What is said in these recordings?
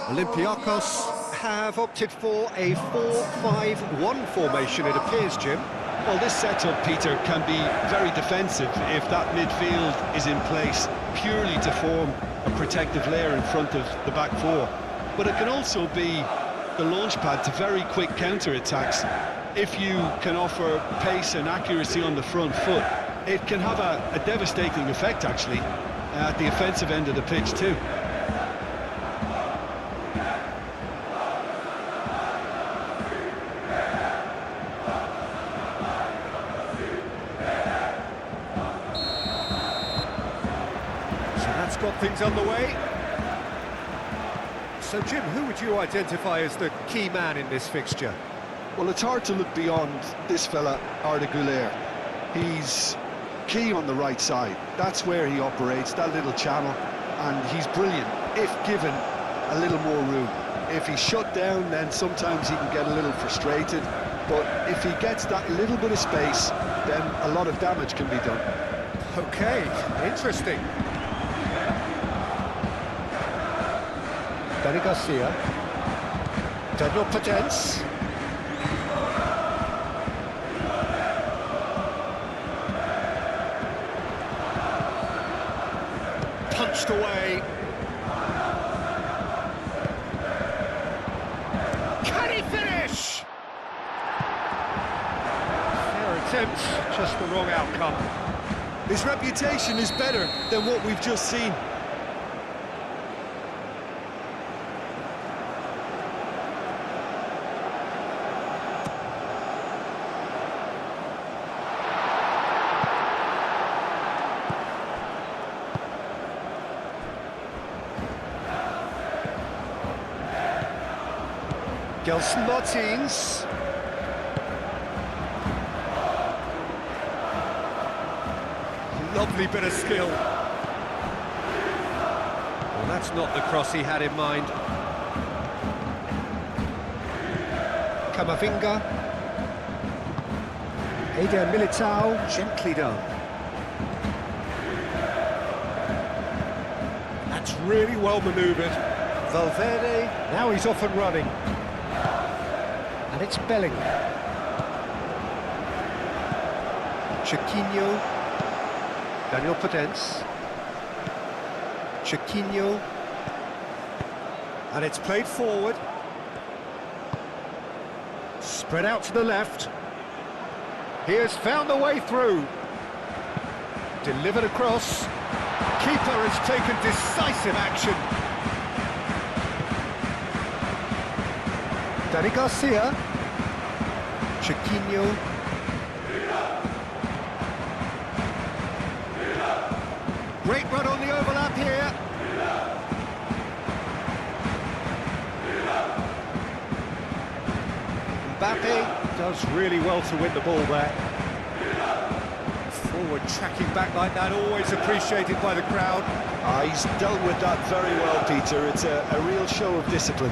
Olympiacos have opted for a 4-5-1 formation, it appears, Jim. Well, this setup, Peter, can be very defensive if that midfield is in place purely to form a protective layer in front of the back four. But it can also be the launch pad to very quick counter-attacks. If you can offer pace and accuracy on the front foot, it can have a devastating effect, actually, at the offensive end of the pitch, too. That's got things underway. So, Jim, who would you identify as the key man in this fixture? Well, it's hard to look beyond this fella, Arda Güler. He's key on the right side. That's where he operates, that little channel, and he's brilliant if given a little more room. If he's shut down, then sometimes he can get a little frustrated, but if he gets that little bit of space, then a lot of damage can be done. Okay, interesting. Danny Garcia, Daniel Padence, punched away. Can he finish? Fair attempt, just the wrong outcome. His reputation is better than what we've just seen. Gelson Martins. Lovely bit of skill. Well, that's not the cross he had in mind. Camavinga. Eder Militao, gently done. That's really well manoeuvred. Valverde, now he's off and running. And it's Bellingham. Chiquinho. Daniel Padence. Chiquinho. And it's played forward. Spread out to the left. He has found the way through. Delivered across. Keeper has taken decisive action. Danny Garcia, Chiquinho, great run on the overlap here. Mbappe does really well to win the ball there. Forward tracking back like that, always appreciated by the crowd. He's dealt with that very well, Peter. It's a real show of discipline.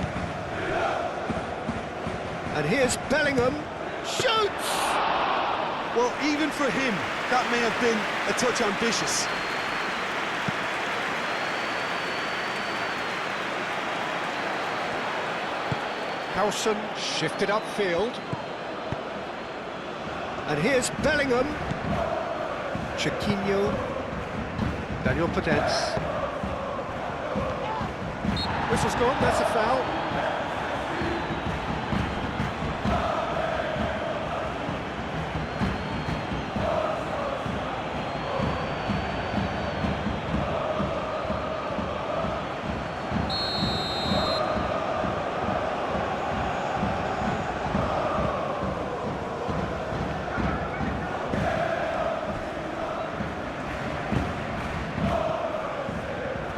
And here's Bellingham, shoots! Well, even for him, that may have been a touch ambitious. Howson shifted upfield. And here's Bellingham. Chiquinho. Daniel Padence. Whistle's gone, that's a foul.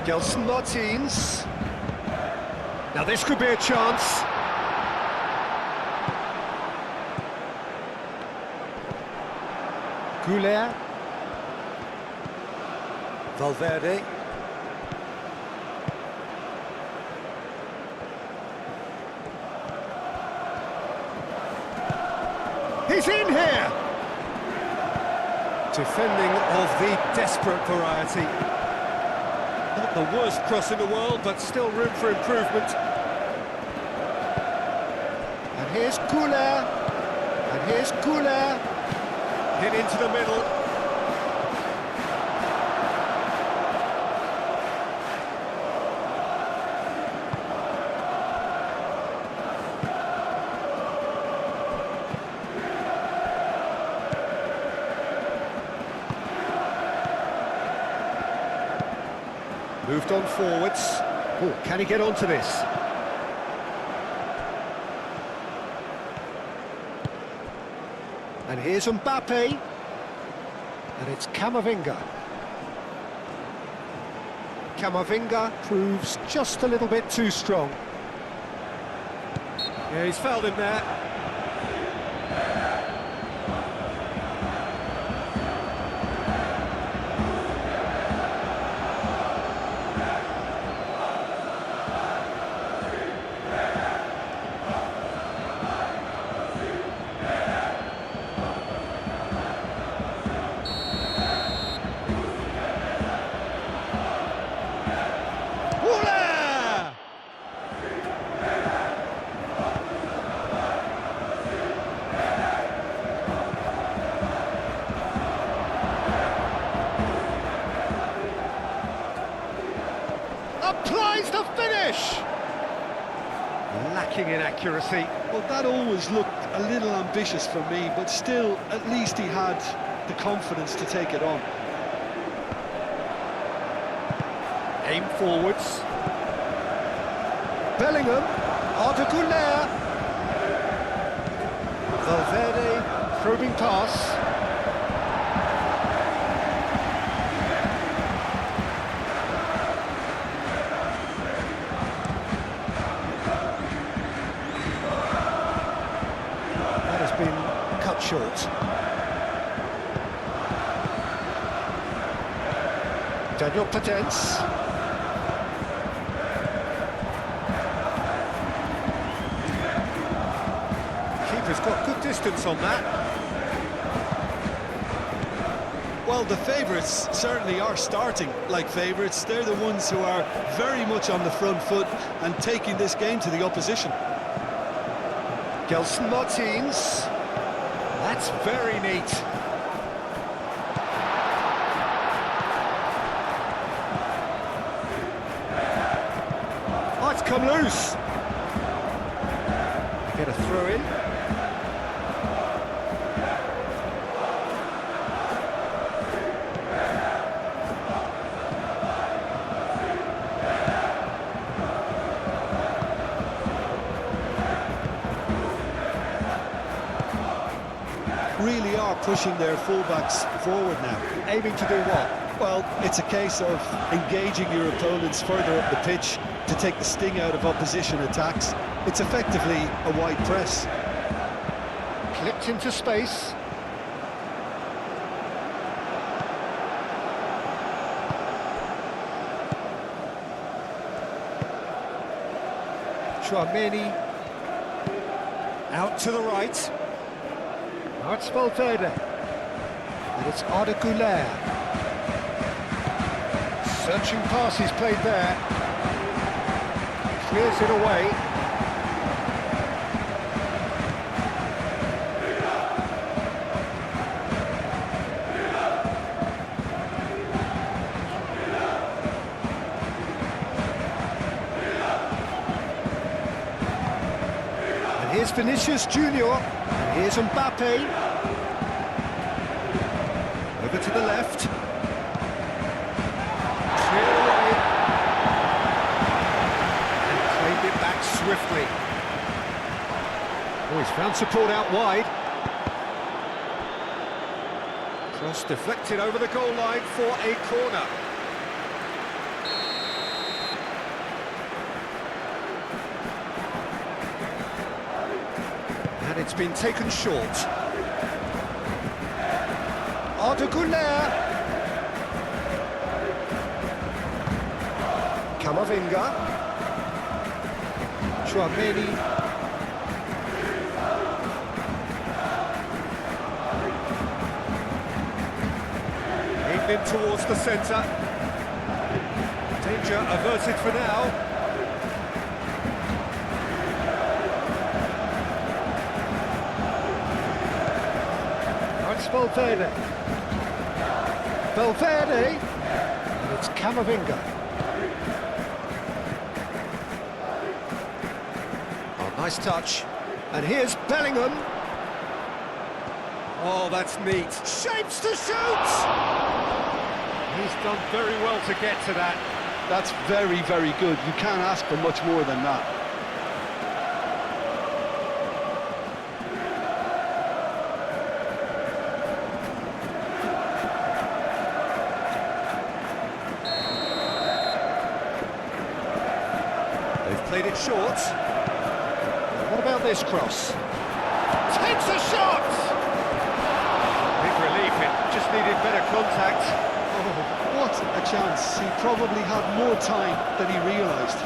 Gelson Martins. Now this could be a chance. Güler. Valverde. He's in here! Defending of the desperate variety. Not the worst cross in the world, but still room for improvement. here's Goulet. And here's Goulet. Hit into the middle. Moved on forwards. Oh, can he get onto this? And here's Mbappe. And it's Camavinga. Camavinga proves just a little bit too strong. Yeah, he's fouled him there. Applies the finish! Lacking in accuracy. Well, that always looked a little ambitious for me, but still, at least he had the confidence to take it on. Aim forwards. Bellingham. Arda Güler. Valverde. Probing pass. Been cut short. Daniel Potence. Keeper's got good distance on that. Well, the favourites certainly are starting like favourites. They're the ones who are very much on the front foot and taking this game to the opposition. Gelson Martins. That's very neat. Oh, it's come loose. Get a throw in. Really are pushing their fullbacks forward now. Aiming to do what? Well, it's a case of engaging your opponents further up the pitch to take the sting out of opposition attacks. It's effectively a wide press. Clipped into space. Chouameni. Out to the right. Now it's Valverde. And it's Arda Güler. Searching pass he's played there. Clears it away. And here's Vinicius Junior. And here's Mbappe. Over to the left. Clear away. And claimed it back swiftly. Oh, he's found support out wide. Cross deflected over the goal line for a corner. And it's been taken short. Arda Güler. Camavinga. Chouameni. Aimed in towards the centre. Danger averted for now. It's Valverde. Valverde, and it's Camavinga. Oh, nice touch. And here's Bellingham. Oh, that's neat. Shapes to shoot! He's done very well to get to that. That's very, very good. You can't ask for much more than that. They've played it short. What about this cross? Takes a shot! Big relief, it just needed better contact. Oh, what a chance. He probably had more time than he realised.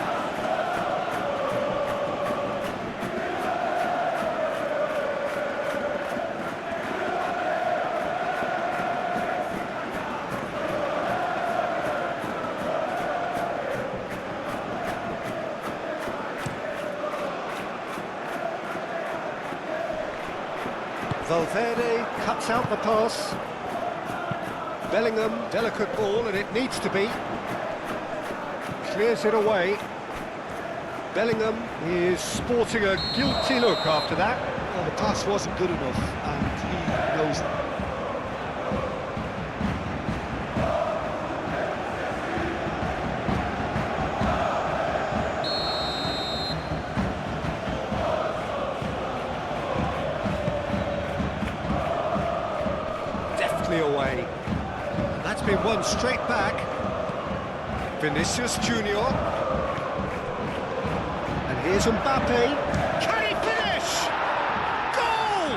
Valverde cuts out the pass. Bellingham, delicate ball, and it needs to be. Clears it away. Bellingham is sporting a guilty look after that. Well, the pass wasn't good enough, and he knows it. Deftly away. And that's been won straight back. Vinicius Junior. And here's Mbappe. Can he finish? Goal!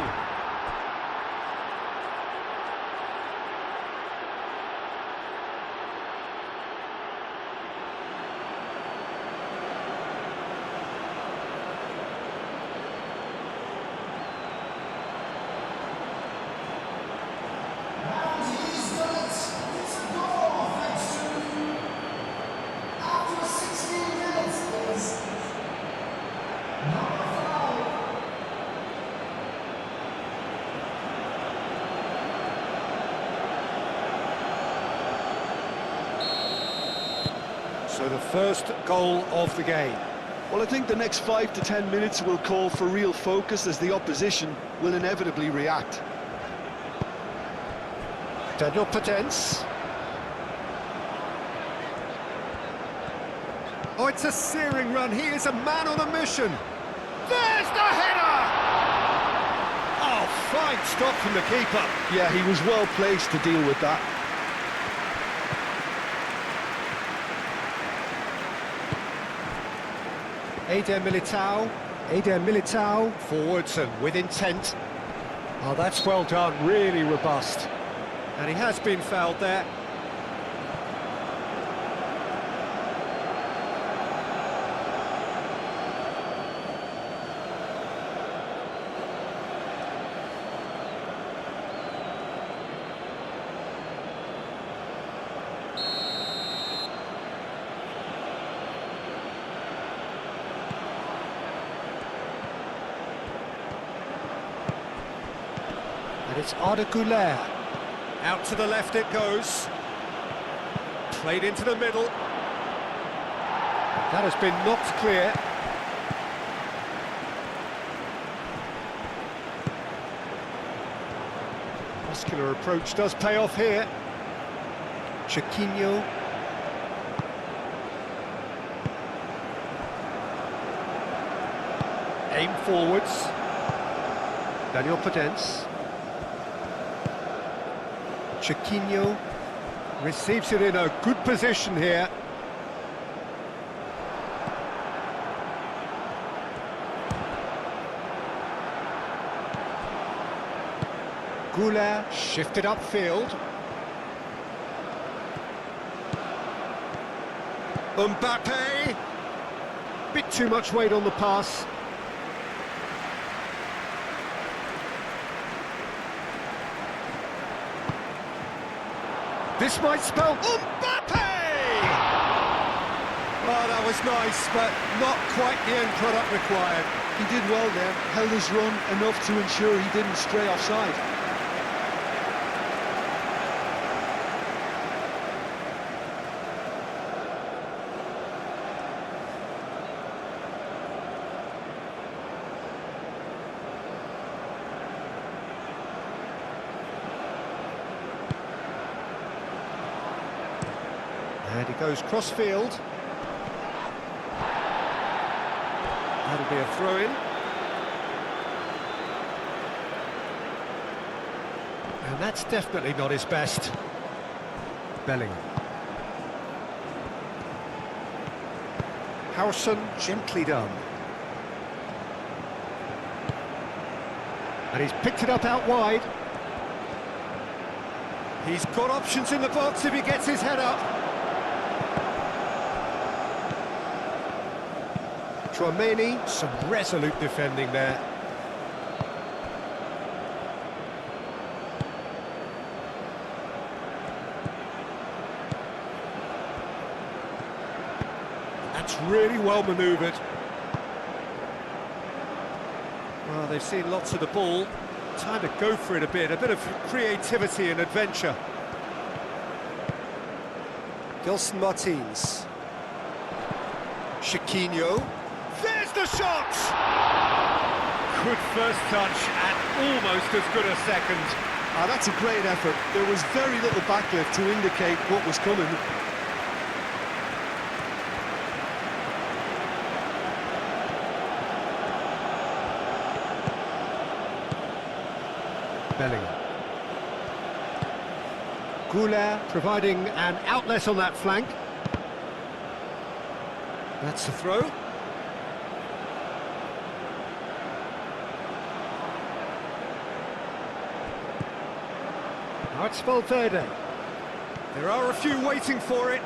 So the first goal of the game. Well, I think the next 5 to 10 minutes will call for real focus as the opposition will inevitably react. Daniel Potence. Oh, it's a searing run. He is a man on a mission. There's the header! Oh, fine stop from the keeper. Yeah, he was well placed to deal with that. Eder Militao, forwards and with intent. Oh, that's well done, really robust. And he has been fouled there. And it's Arda Güler. Out to the left it goes. Played into the middle. That has been knocked clear. Muscular approach does pay off here. Chiquinho. Aim forwards. Daniel Potence. Chiquinho receives it in a good position here. Güler shifted upfield. Mbappe! Bit too much weight on the pass. This might spell Mbappe! Oh, that was nice, but not quite the end product required. He did well there, held his run enough to ensure he didn't stray offside. And he goes cross-field. That'll be a throw-in. And that's definitely not his best. Bellingham. Harrison, gently done. And he's picked it up out wide. He's got options in the box if he gets his head up. Tchouaméni, some resolute defending there. That's really well manoeuvred. Well, they've seen lots of the ball. Time to go for it a bit of creativity and adventure. Gelson Martins. Chiquinho. There's the shot! Good first touch and almost as good a second. Ah, that's a great effort. There was very little backlift to indicate what was coming. Bellingham. Goulet providing an outlet on that flank. That's the throw. Now it's Valverde. There are a few waiting for it.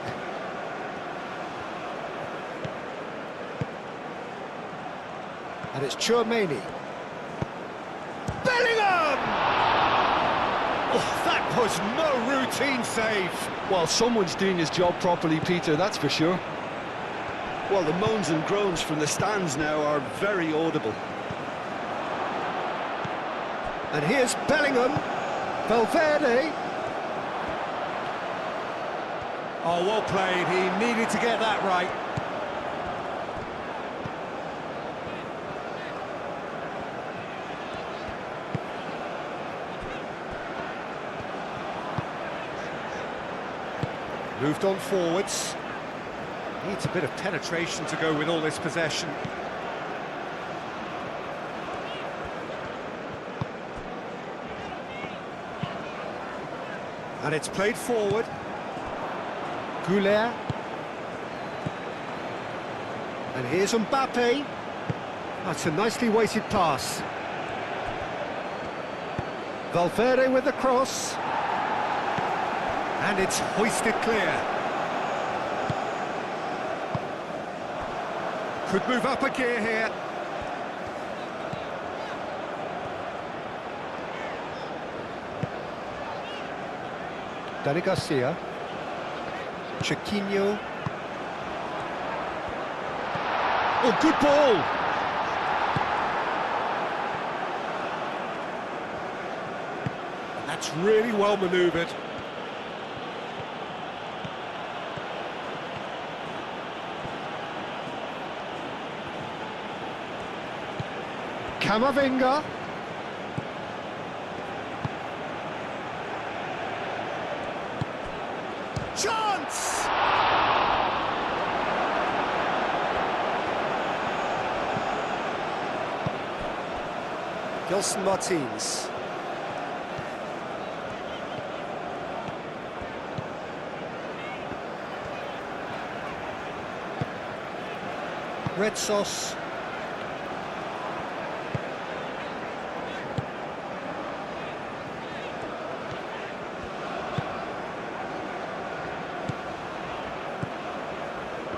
And it's Tchouaméni. Bellingham! Oh, that was no routine save. Well, someone's doing his job properly, Peter, that's for sure. Well, the moans and groans from the stands now are very audible. And here's Bellingham. Valverde. Oh, well played. He needed to get that right. Moved on forwards. Needs a bit of penetration to go with all this possession. And it's played forward. Goulet. And here's Mbappe. That's a nicely weighted pass. Valverde with the cross. And it's hoisted clear. Could move up a gear here. Dani Garcia. Chiquinho. Oh, good ball! That's really well manoeuvred. Camavinga. Chance! Gelson Martins. Red sauce.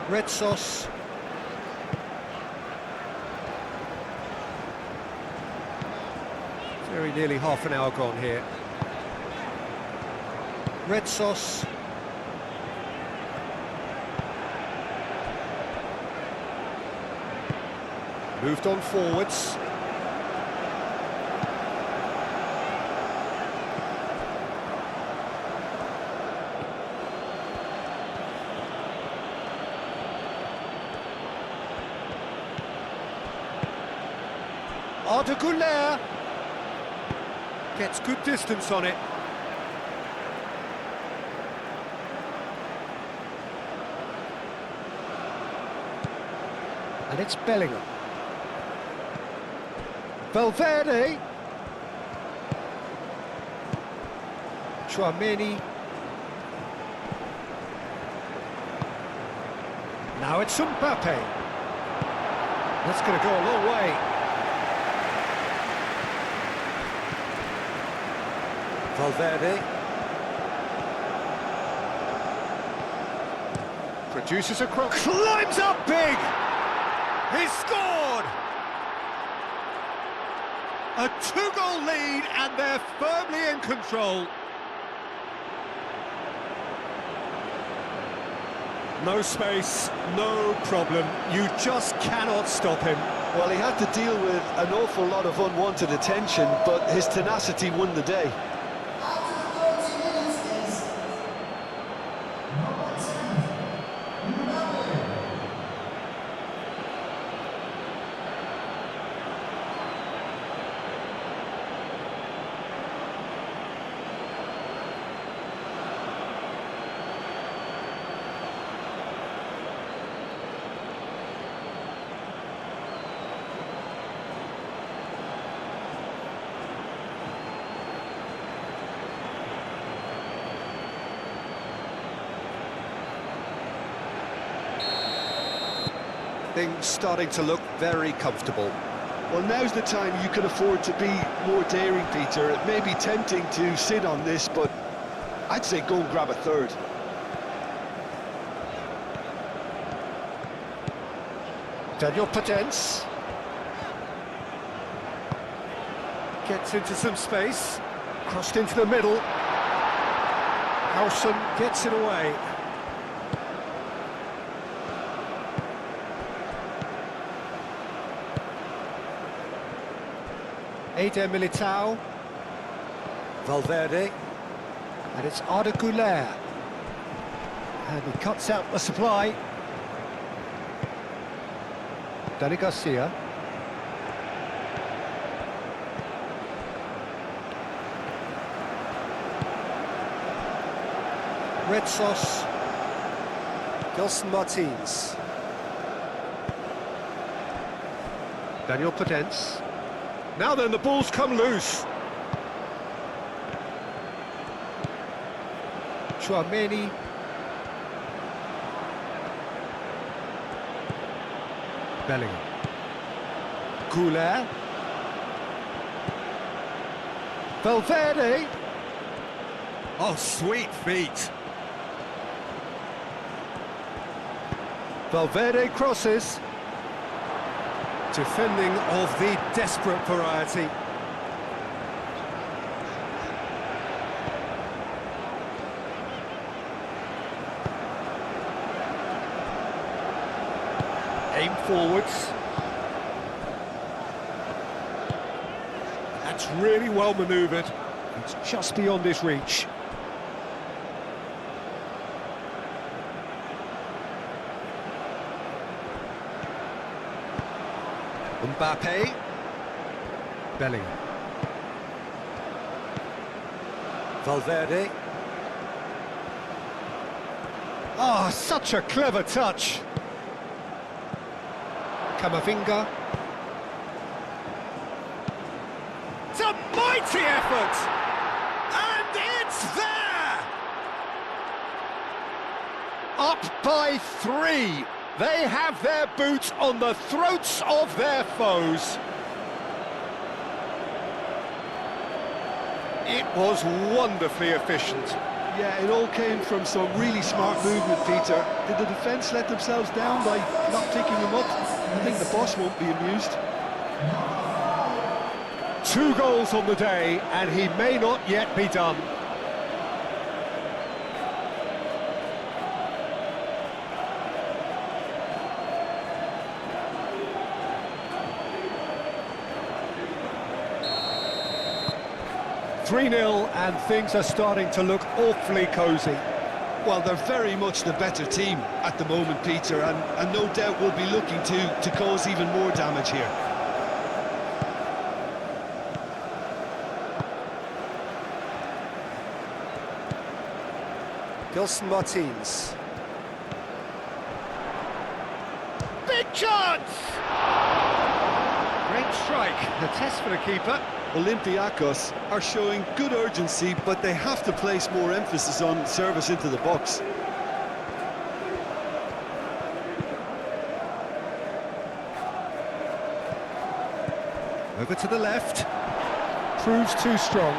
Red sauce. Very nearly half an hour gone here. Red sauce. Moved on forwards. Arda Güler gets good distance on it. And it's Bellingham. Valverde. Tchouaméni. Now it's Mbappe. That's going to go a long way. Valverde. Produces a cross. Climbs up big! He's scored! A two-goal lead and they're firmly in control. No space, no problem. You just cannot stop him. Well, he had to deal with an awful lot of unwanted attention, but his tenacity won the day. Things starting to look very comfortable. Well, now's the time you can afford to be more daring, Peter. It may be tempting to sit on this, but I'd say go and grab a third. Daniel Potence. Gets into some space. Crossed into the middle. Howson gets it away. Eder Militao. Valverde. And it's Arda Güler. And he cuts out the supply. Dani Garcia. Red Sauce. Gelson Martins. Daniel Potence. Now then, the ball's come loose. Tchouaméni. Bellingham. Güler. Valverde. Oh, sweet feet. Valverde crosses. Defending of the desperate variety. Aim forwards. That's really well manoeuvred. It's just beyond his reach. Mbappe. Bellingham. Valverde. Oh, such a clever touch. Camavinga. It's a mighty effort! And it's there! Up by 3. They have their boots on the throats of their foes. It was wonderfully efficient. Yeah, it all came from some really smart movement, Peter. Did the defence let themselves down by not picking him up? I think the boss won't be amused. 2 goals on the day, and he may not yet be done. (3-0) and things are starting to look awfully cosy. Well, they're very much the better team at the moment, Peter, and no doubt will be looking to cause even more damage here. Gelson Martins. Big chance! Great strike, the test for the keeper. Olympiacos are showing good urgency, but they have to place more emphasis on service into the box. Over to the left. Proves too strong.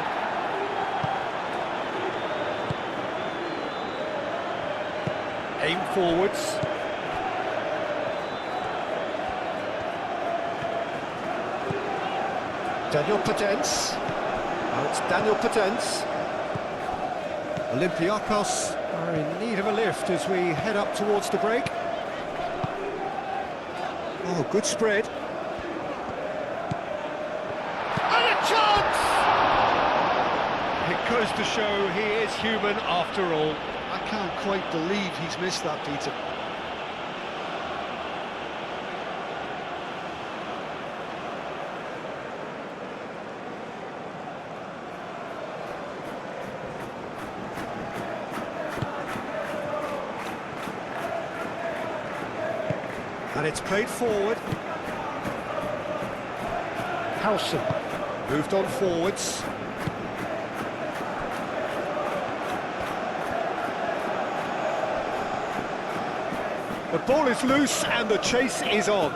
Aim forwards. Daniel Potence. Now it's Daniel Potence. Olympiacos are in need of a lift as we head up towards the break. Oh, good spread. And a chance! It goes to show he is human after all. I can't quite believe he's missed that, Peter. And it's played forward. Howson moved on forwards. The ball is loose and the chase is on.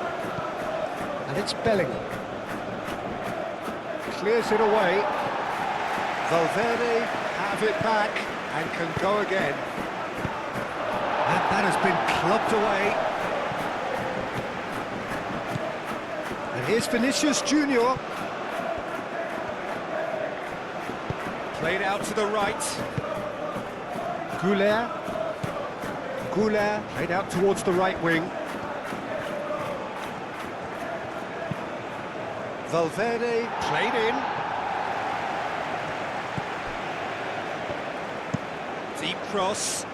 And it's Bellingham. Clears it away. Valverde have it back and can go again. And that has been clubbed away. And here's Vinicius Junior. Played out to the right. Goulet played out towards the right wing. Valverde played in. Deep cross.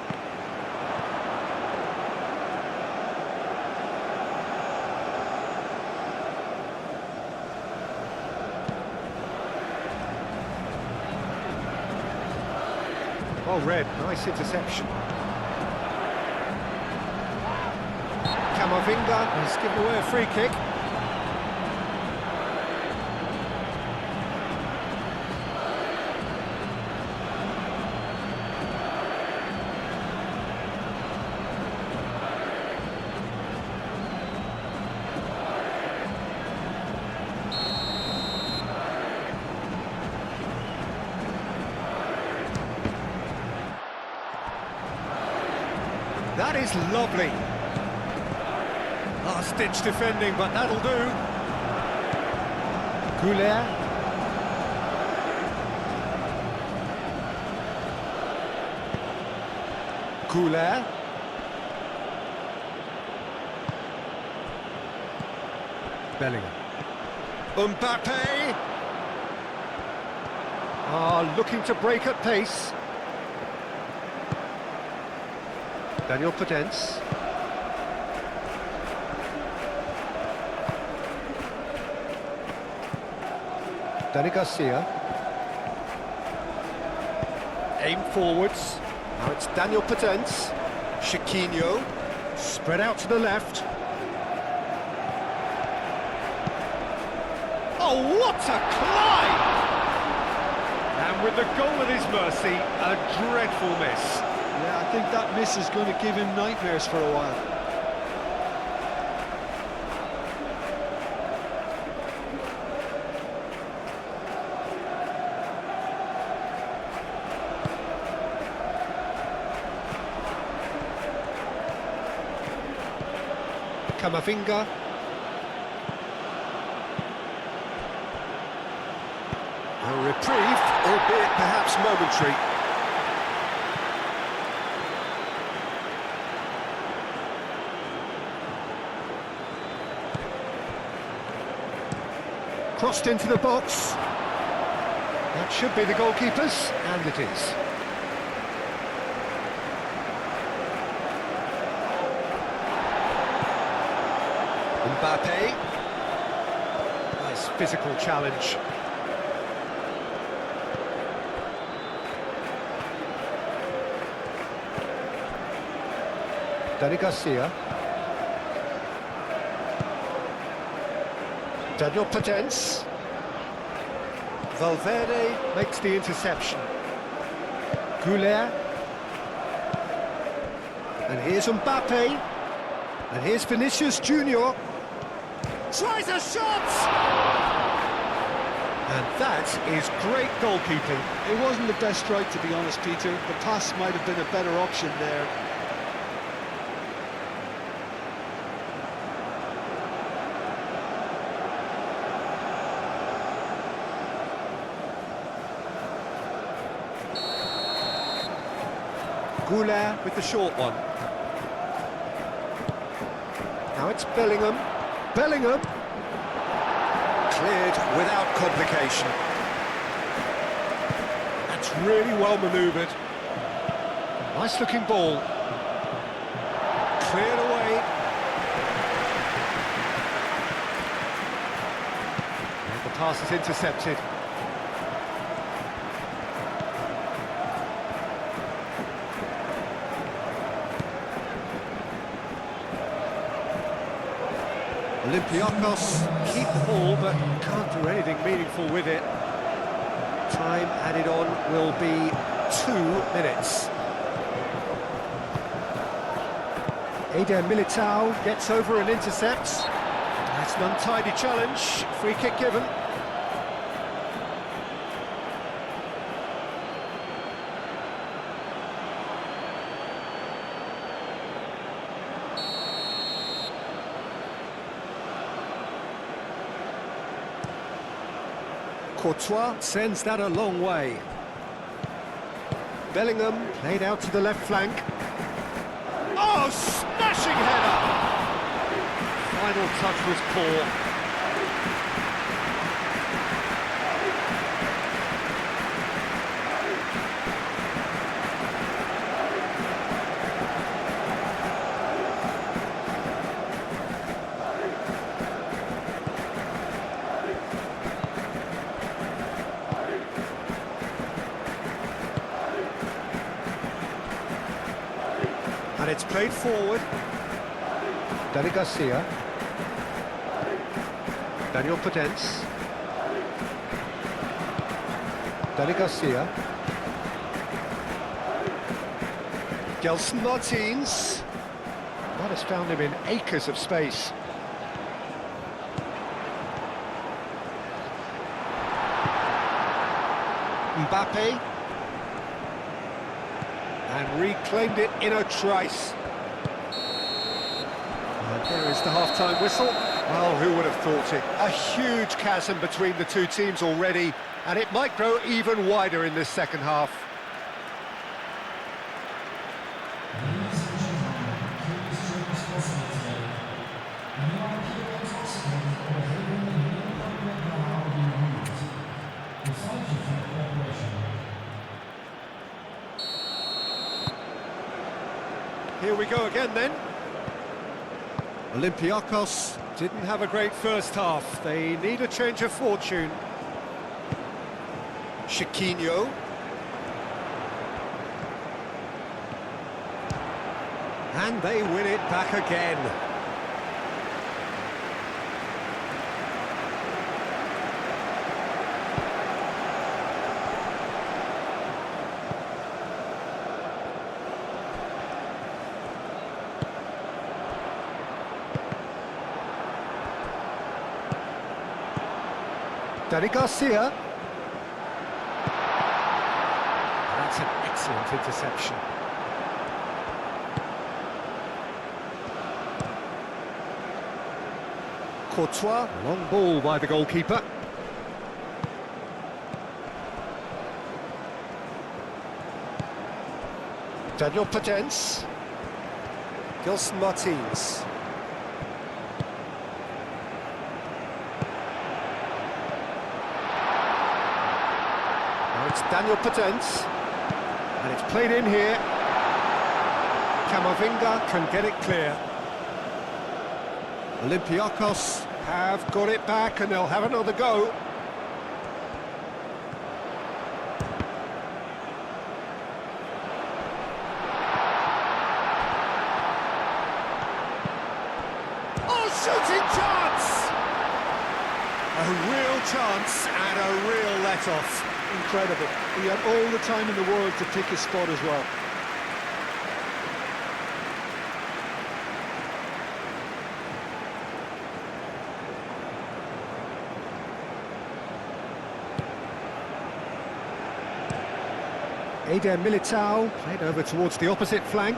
Well read, nice interception. Camavinga has given away a free kick. That is lovely. Last-ditch defending, but that'll do. Goulet. Bellingham. Mbappe. Looking to break at pace. Daniel Potence. Dani Garcia. Aim forwards. Now it's Daniel Potence. Chiquinho. Spread out to the left. Oh, what a climb! And with the goal at his mercy, a dreadful miss. Yeah, I think that miss is going to give him nightmares for a while. Camavinga. A reprieve, albeit perhaps momentary. Crossed into the box. That should be the goalkeeper's, and it is. Mbappe. Nice physical challenge. Dani Garcia. Daniel Potence. Valverde makes the interception. Goulet. And here's Mbappe. And here's Vinicius Junior. Tries a shot! And that is great goalkeeping. It wasn't the best strike, to be honest, Peter. The pass might have been a better option there. Goulet with the short one. Now it's Bellingham. Bellingham! Cleared without complication. That's really well manoeuvred. Nice looking ball. Cleared away. And the pass is intercepted. Olympiacos keep the ball, but can't do anything meaningful with it. Time added on will be 2 minutes. Eder Militao gets over and intercepts. That's an untidy challenge. Free kick given. Courtois sends that a long way. Bellingham played out to the left flank. Oh, smashing header! Final touch was poor. And it's played forward. Dani Garcia. Daniel Potence. Dani Garcia. Gelson Martins. Might have found him in acres of space. Mbappe. And reclaimed it in a trice. And there is the half-time whistle. Well, who would have thought it? A huge chasm between the two teams already, and it might grow even wider in this second half. Here we go again then. Olympiacos didn't have a great first half. They need a change of fortune. Chiquinho. And they win it back again. Dani Garcia. That's an excellent interception. Courtois, long ball by the goalkeeper. Daniel Potence. Gelson Martins. It's Daniel Potence, and it's played in here. Camavinga can get it clear. Olympiacos have got it back, and they'll have another go. Oh, shooting chance! A real chance and a real let-off. Incredible. He had all the time in the world to pick his spot as well. Eder Militao played over towards the opposite flank.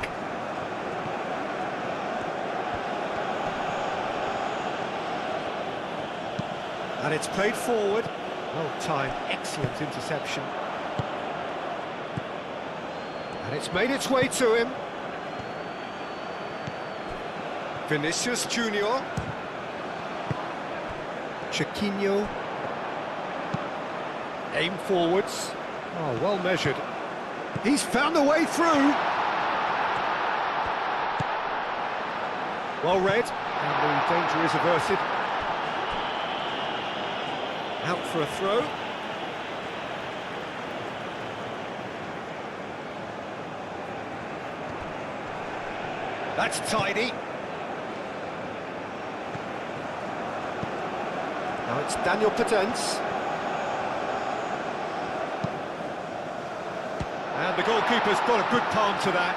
And it's played forward. Well timed, excellent interception. And it's made its way to him. Vinicius Junior. Chiquinho. Aim forwards. Oh, well measured. He's found a way through. Well read, and the danger is averted. Out for a throw. That's tidy. Now it's Daniel Potence. And the goalkeeper's got a good palm to that.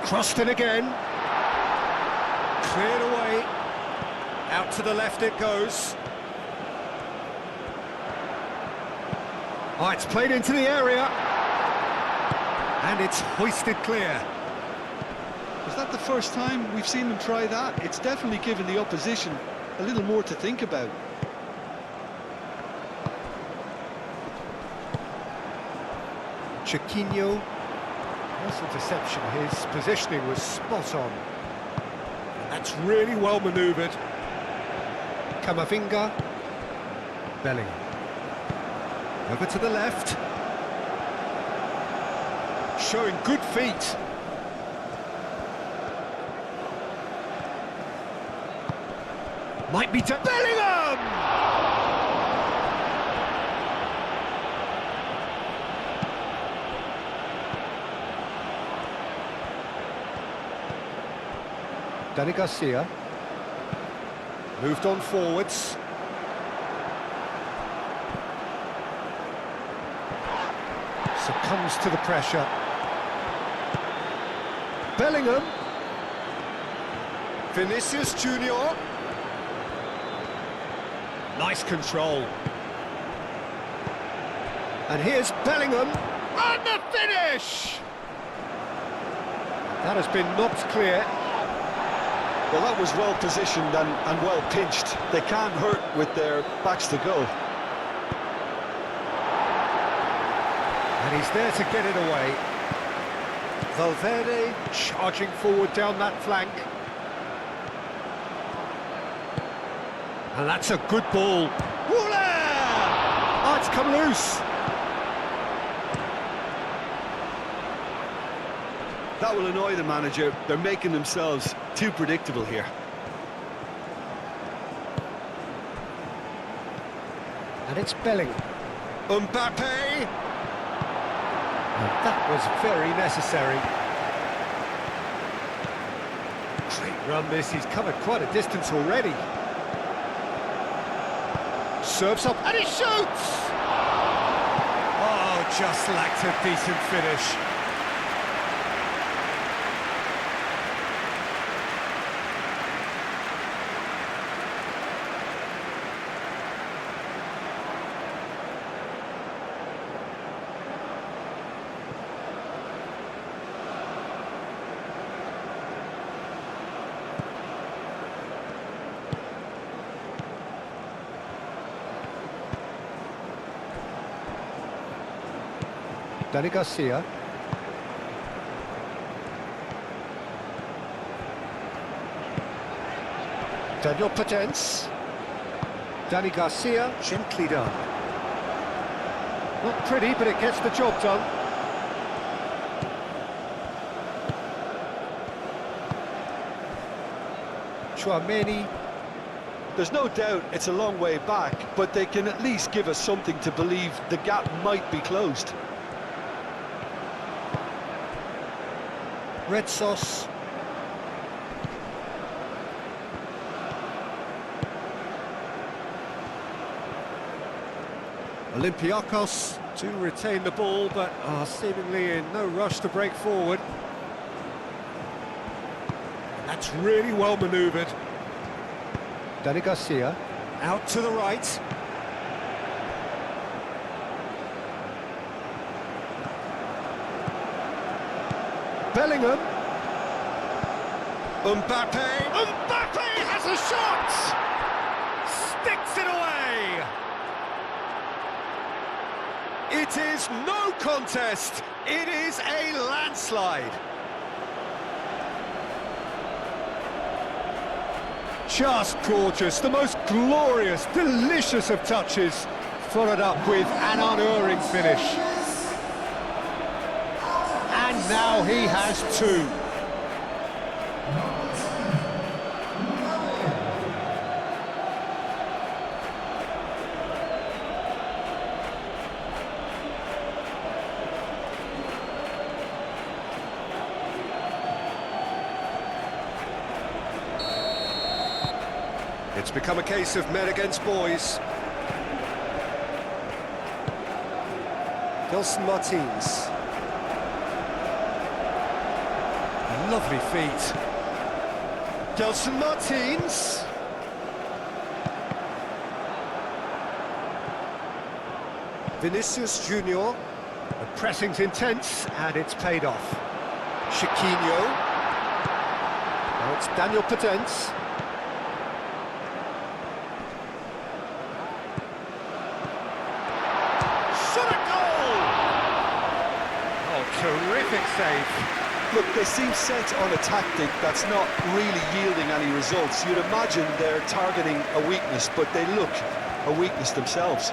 Crossed in again. Cleared away. Out to the left it goes. Oh, it's played into the area. And it's hoisted clear. Is that the first time we've seen them try that? It's definitely given the opposition a little more to think about. Chiquinho. Nice interception. His positioning was spot on. And that's really well manoeuvred. Camavinga. Bellingham. Over to the left. Showing good feet. Might be to Bellingham! Dani Garcia. Moved on forwards. Succumbs to the pressure. Bellingham. Vinicius Junior. Nice control. And here's Bellingham. And the finish! That has been knocked clear. Well, that was well positioned and well pinched. They can't hurt with their backs to goal. And he's there to get it away. Valverde charging forward down that flank. And that's a good ball. Woola! Oh, it's come loose. That will annoy the manager. They're making themselves too predictable here. And it's Bellingham. Mbappe! And that was very necessary. Great run this, he's covered quite a distance already. Serves up and he shoots! Oh, just lacked a decent finish. Dani Garcia. Daniel Potence. Dani Garcia, gently done. Not pretty, but it gets the job done. Chouameni. There's no doubt it's a long way back, but they can at least give us something to believe the gap might be closed. Red sauce. Olympiacos do retain the ball, but are seemingly in no rush to break forward. That's really well manoeuvred. Dani Garcia, out to the right. Bellingham. Mbappe has a shot! Sticks it away! It is no contest. It is a landslide. Just gorgeous, the most glorious, delicious of touches, followed up with an unerring finish. And now he has two. It's become a case of men against boys. Gelson Martins. Lovely feet. Gelson Martins. Vinicius Junior. The pressing's intense and it's paid off. Chiquinho. Now it's Daniel Potence. Terrific save. Look, they seem set on a tactic that's not really yielding any results. You'd imagine they're targeting a weakness, but they look a weakness themselves.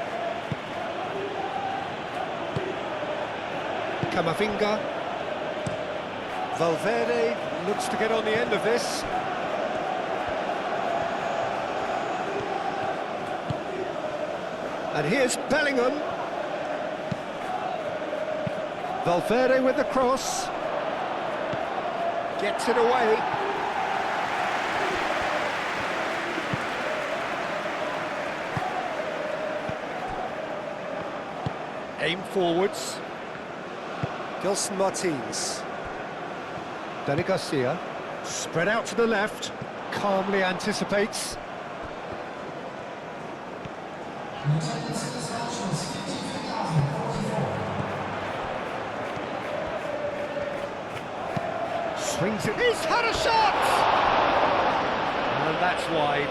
Camavinga. Valverde looks to get on the end of this. And here's Bellingham. Valverde with the cross. Gets it away. Aim forwards. Gelson Martins. Dani Garcia. Spread out to the left. Calmly anticipates. Swings it. He's had a shot! And that's wide.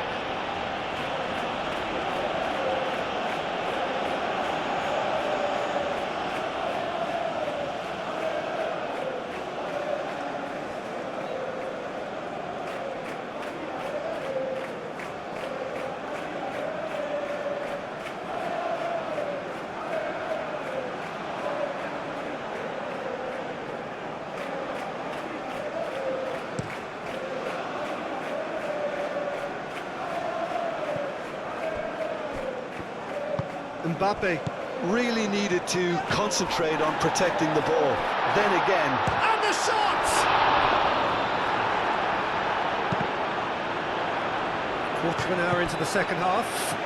Mbappe really needed to concentrate on protecting the ball. Then again... And the shot! Quarter of an hour into the second half.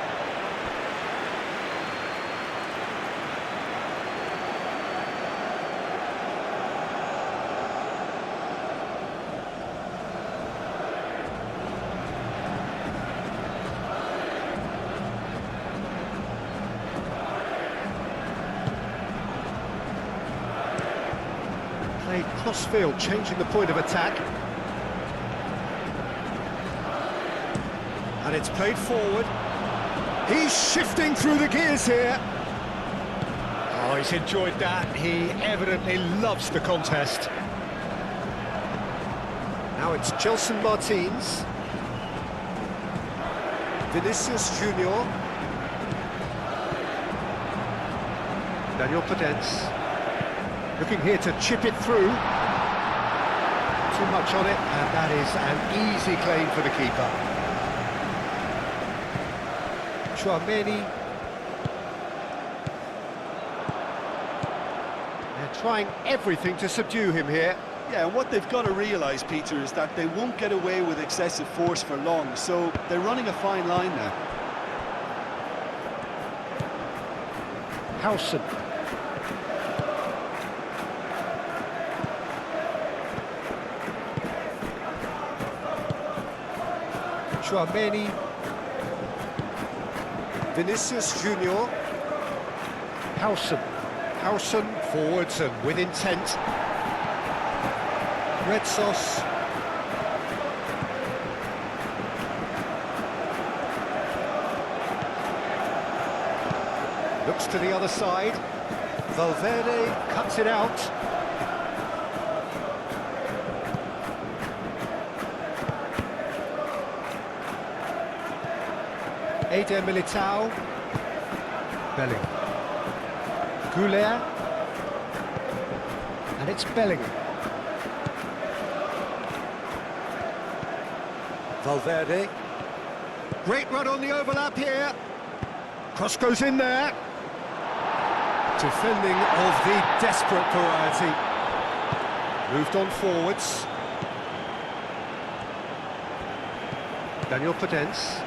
Played cross-field, changing the point of attack. And it's played forward. He's shifting through the gears here. Oh, he's enjoyed that. He evidently loves the contest. Now it's Gelson Martins. Vinicius Junior. Daniel Potence. Looking here to chip it through. Too much on it, and that is an easy claim for the keeper. Chouameni. They're trying everything to subdue him here. Yeah, and what they've got to realise, Peter, is that they won't get away with excessive force for long, so they're running a fine line now. Howson. Chouameni. Vinicius Junior. Howson. Howson forwards and with intent. Red Sauce. Looks to the other side. Valverde cuts it out. Eder Militao. Bellingham. Goulet. And it's Bellingham. Valverde. Great run on the overlap here. Cross goes in there. Defending of the desperate variety. Moved on forwards. Daniel Podence.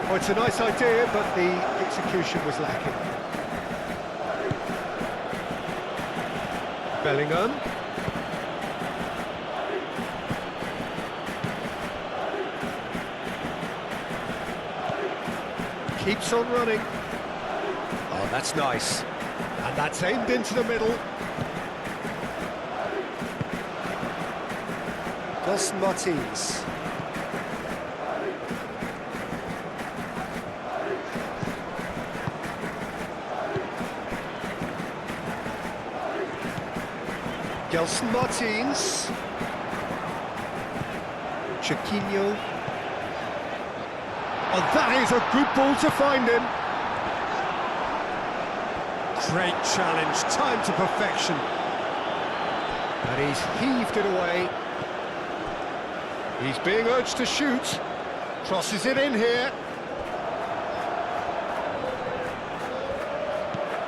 Oh, it's a nice idea, but the execution was lacking. Bellingham. Keeps on running. Oh, that's nice. And that's aimed into the middle. Gelson Martins. Gelson Martins. Chiquinho. Oh, that is a good ball to find him. Great challenge, timed to perfection. And he's heaved it away. He's being urged to shoot. Crosses it in here.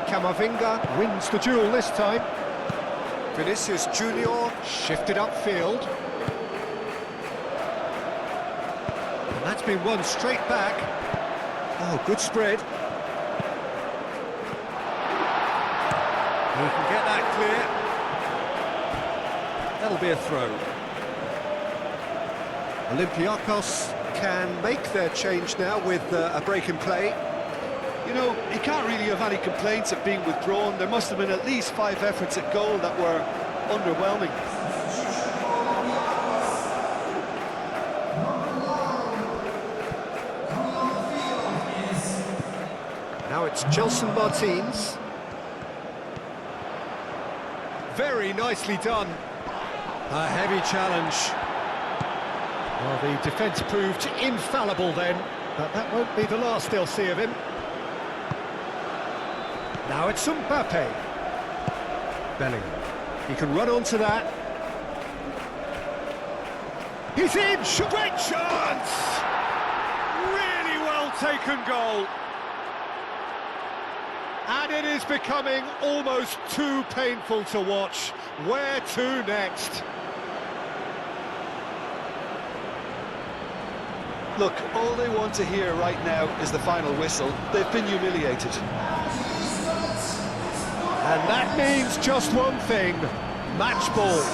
Camavinga wins the duel this time. Vinicius Junior shifted upfield. And that's been won straight back. Oh, good spread. He can get that clear. That'll be a throw. Olympiacos can make their change now with a break in play. You know, he can't really have any complaints at being withdrawn. There must have been at least 5 efforts at goal that were underwhelming. Now it's Gelson Martins. Very nicely done. A heavy challenge. Well, the defence proved infallible then, but that won't be the last they'll see of him. Now it's Mbappe. Bellingham. He can run onto that. He's in! Great chance! Really well taken goal. And it is becoming almost too painful to watch. Where to next? Look, all they want to hear right now is the final whistle. They've been humiliated. And that means just one thing, match ball.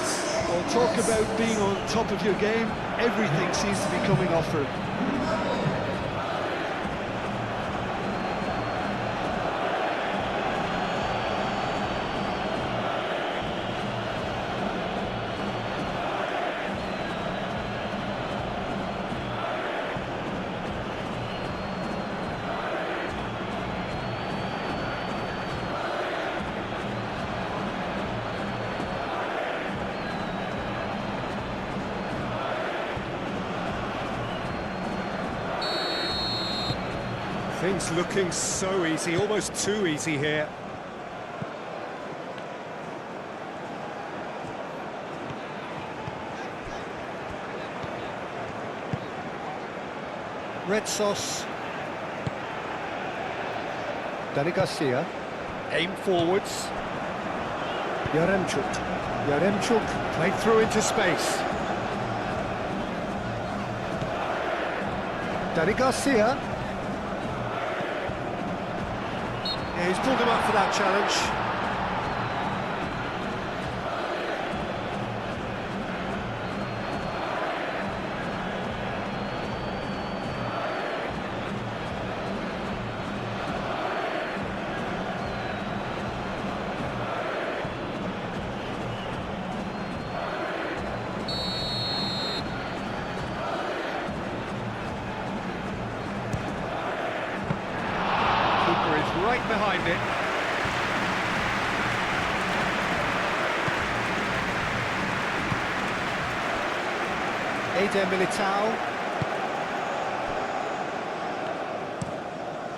Well, talk about being on top of your game. Everything seems to be coming off for him. Things looking so easy, almost too easy here. Red Sauce. Dani Garcia. Aim forwards. Yaremchuk. Yaremchuk played through into space. Danny Garcia. Yeah, he's pulled him up for that challenge. Right behind it. Eder Militao.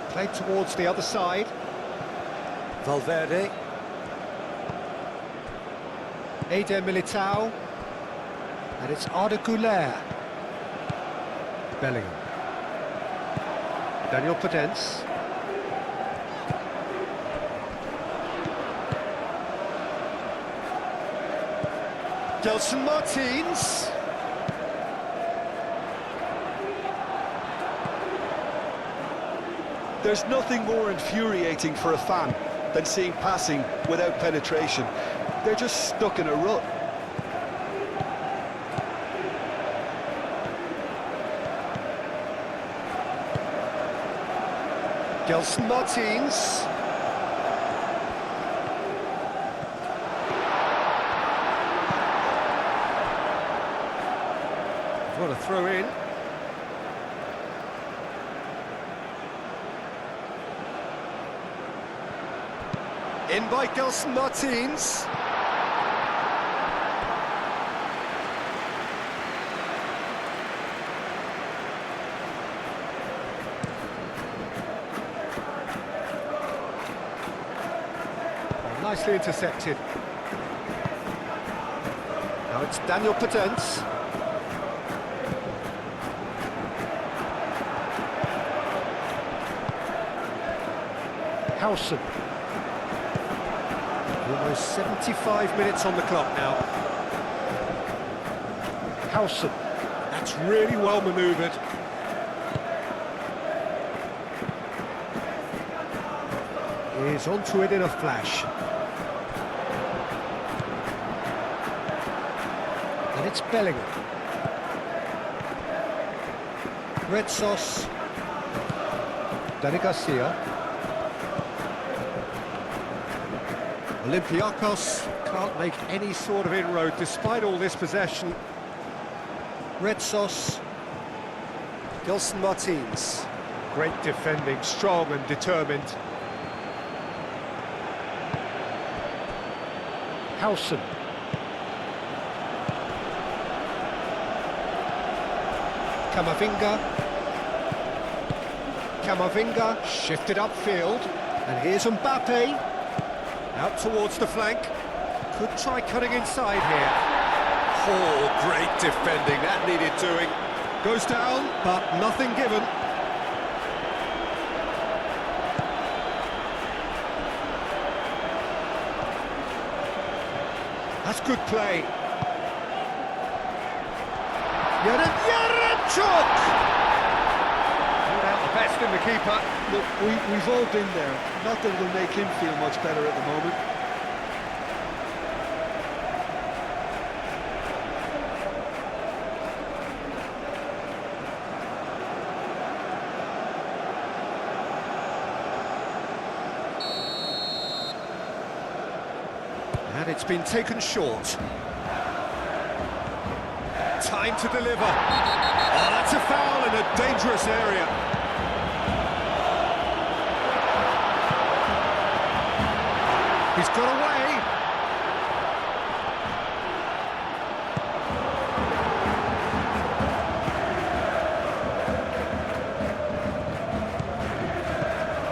Played towards the other side. Valverde. Eder Militao. And it's Arda Güler. Bellingham. Daniel Podence. Gelson Martins. There's nothing more infuriating for a fan than seeing passing without penetration. They're just stuck in a rut. Gelson Martins. What a throw in. In by Gelson Martins. Nicely intercepted. Now it's Daniel Podence. Howson. Almost 75 minutes on the clock now. Howson. That's really well manoeuvred. He's onto it in a flash. And it's Bellingham. Red sauce. Danny Garcia. Olympiacos can't make any sort of inroad despite all this possession. Red sauce. Gelson Martins. Great defending, strong and determined. Howson. Camavinga shifted upfield, and here's Mbappe, out towards the flank, could try cutting inside here. Oh, great defending, that needed doing. Goes down, but nothing given. That's good play. Yaremchuk! Pulled out the best in the keeper. Look, we've all been there. Not that it'll make him feel much better at the moment. And it's been taken short. Time to deliver. Oh, that's a foul in a dangerous area. He's got away.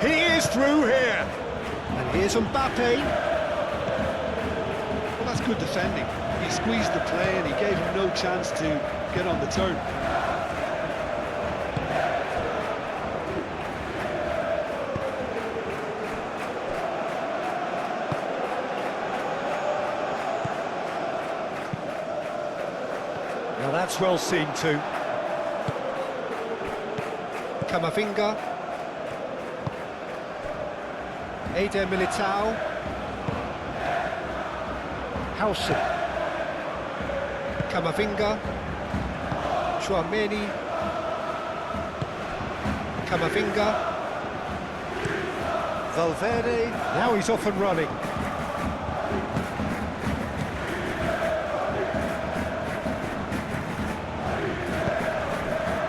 He is through here. And here's Mbappe. Well, that's good defending. He squeezed the play and he gave him no chance to get on the turn. Now that's well seen too. Camavinga. Eder Militao. Hausen. Camavinga. Chouameni. Camavinga. Valverde. Now he's off and running.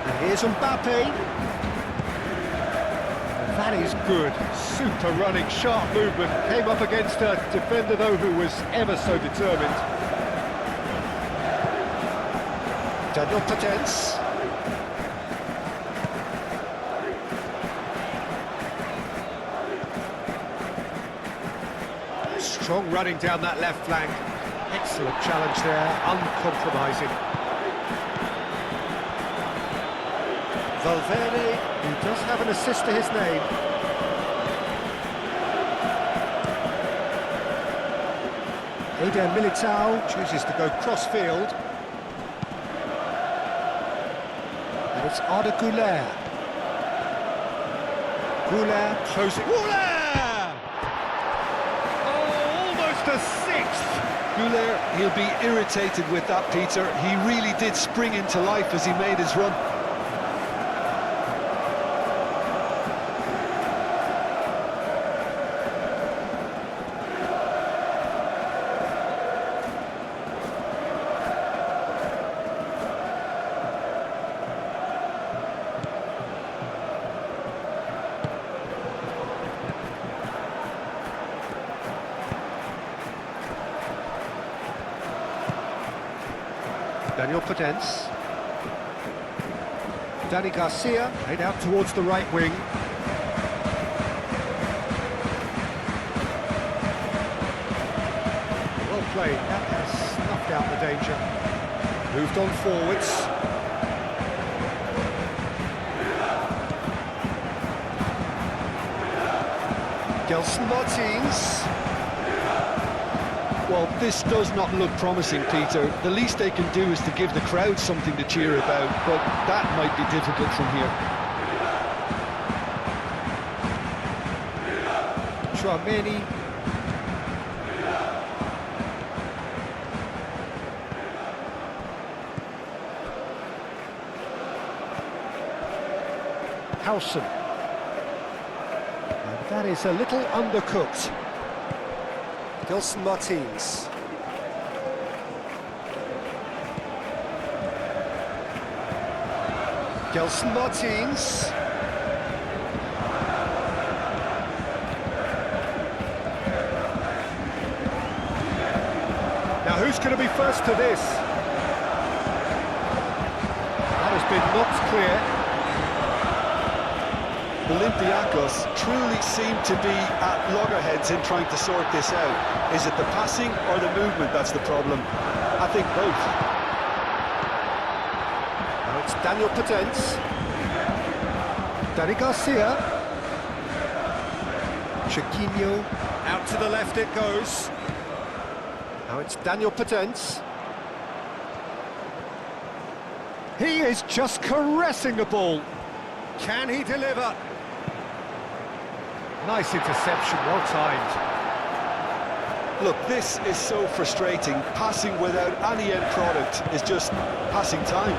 And here's Mbappe. That is good. Super running, sharp movement. Came up against a defender, though, who was ever so determined. Daniel Potence. Strong running down that left flank. Excellent challenge there, uncompromising. Valverde, who does have an assist to his name. Eder Militao chooses to go cross-field. And it's Arda Güler. Güler closing. Güler! Oh, almost a sixth! Güler, he'll be irritated with that, Peter. He really did spring into life as he made his run. Daniel Potence. Dani Garcia, head out towards the right wing. Well played, that has snuffed out the danger. Moved on forwards. Gelson Martins. Well, this does not look promising, Peter. The least they can do is to give the crowd something to cheer about, but that might be difficult from here. Chouameni. Hausen. And that is a little undercooked. Gelson Martins. Gelson Martins. Now who's going to be first to this? That has been knocked clear. Olympiacos truly seem to be at loggerheads in trying to sort this out. Is it the passing or the movement that's the problem? I think both. Now it's Daniel Potence. Dani Garcia. Chiquinho. Out to the left it goes. Now it's Daniel Potence. He is just caressing the ball. Can he deliver? Nice interception, well timed. Look, this is so frustrating. Passing without any end product is just passing time.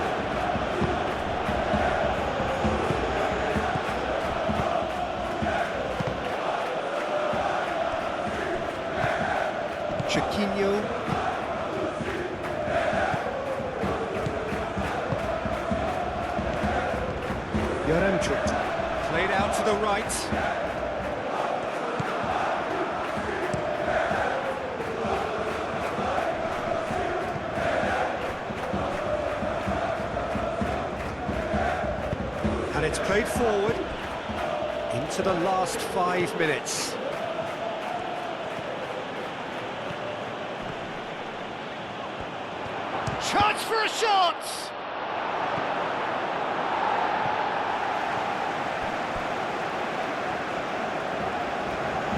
Chiquinho. Yaremchuk. Played out to the right. And it's played forward into the last 5 minutes. Chance for a shot!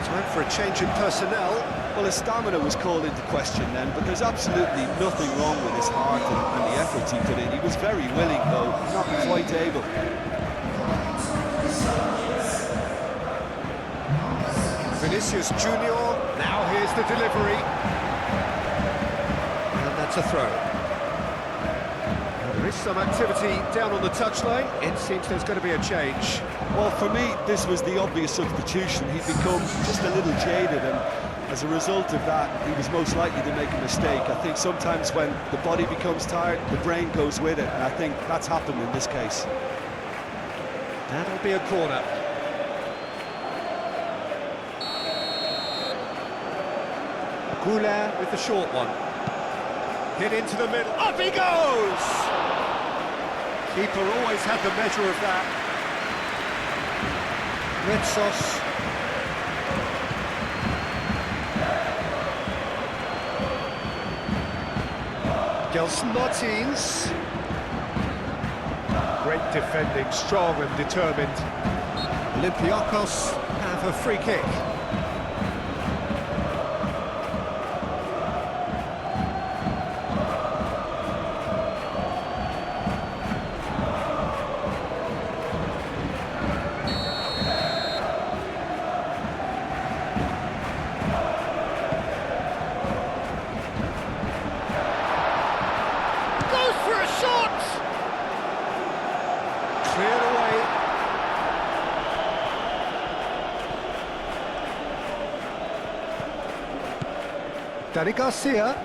Time for a change in personnel. Well, his stamina was called into question then, but there's absolutely nothing wrong with his heart and the efforts he put in. He was very willing, though, not quite able. Vinicius Junior, now here's the delivery. And that's a throw. Now, there is some activity down on the touchline. It seems there's going to be a change. Well, for me, this was the obvious substitution. He'd become just a little jaded, and as a result of that, he was most likely to make a mistake. I think sometimes when the body becomes tired, the brain goes with it, and I think that's happened in this case. That'll be a corner. Goulart with the short one. Hit into the middle. Up he goes! Keeper always had the measure of that. Red sauce. Gelson Martins. Great defending, strong and determined. Olympiacos have a free kick. Cleared away. Danny Garcia.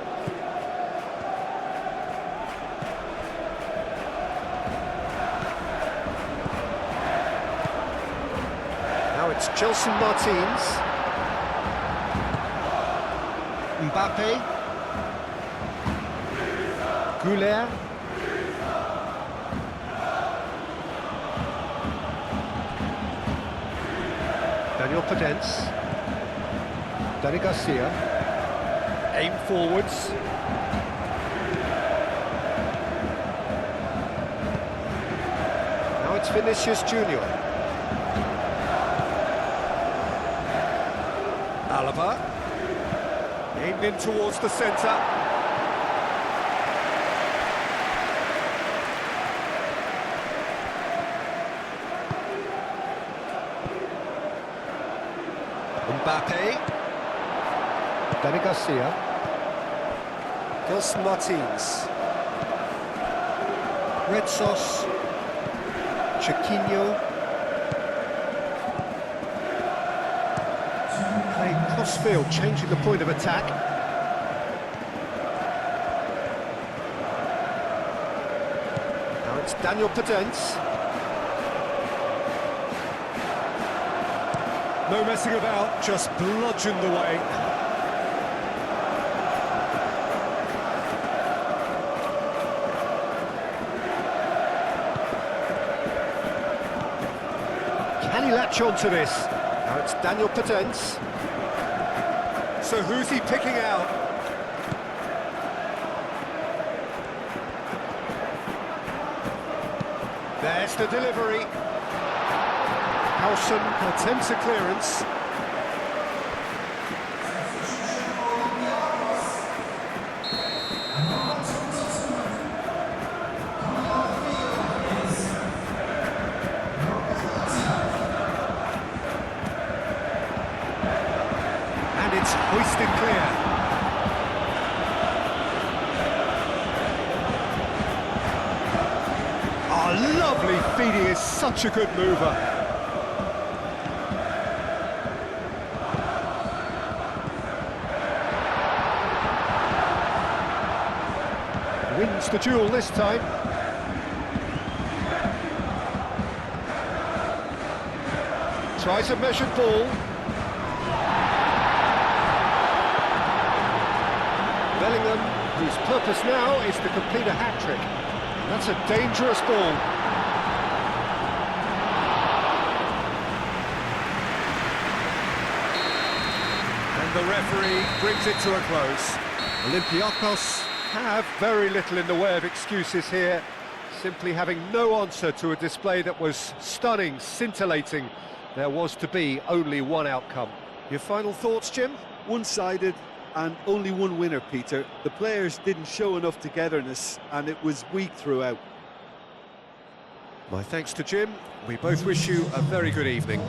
Now it's Gelson Martins. Mbappe. Goulart. Daniel Podence, Danny Garcia, aim forwards. Now it's Vinicius Junior. Alaba, aimed in towards the centre. Mbappe, Danny Garcia, Gelson Martins, Red Sauce, Chiquinho, playing cross-field, changing the point of attack. Now it's Daniel Podence. No messing about, just bludgeoned away. Can he latch on to this? Now it's Daniel Podence. So who's he picking out? There's the delivery. Howson attempts a clearance. And it's hoisted clear. Oh, lovely feed, he is such a good mover. Wins the duel this time. Tries a measured ball. Bellingham, whose purpose now is to complete a hat-trick. That's a dangerous ball. And the referee brings it to a close. Olympiacos have very little in the way of excuses here, simply having no answer to a display that was stunning, scintillating. There was to be only one outcome. Your final thoughts, Jim? One-sided and only one winner, Peter. The players didn't show enough togetherness and it was weak throughout. My thanks to Jim. We both wish you a very good evening.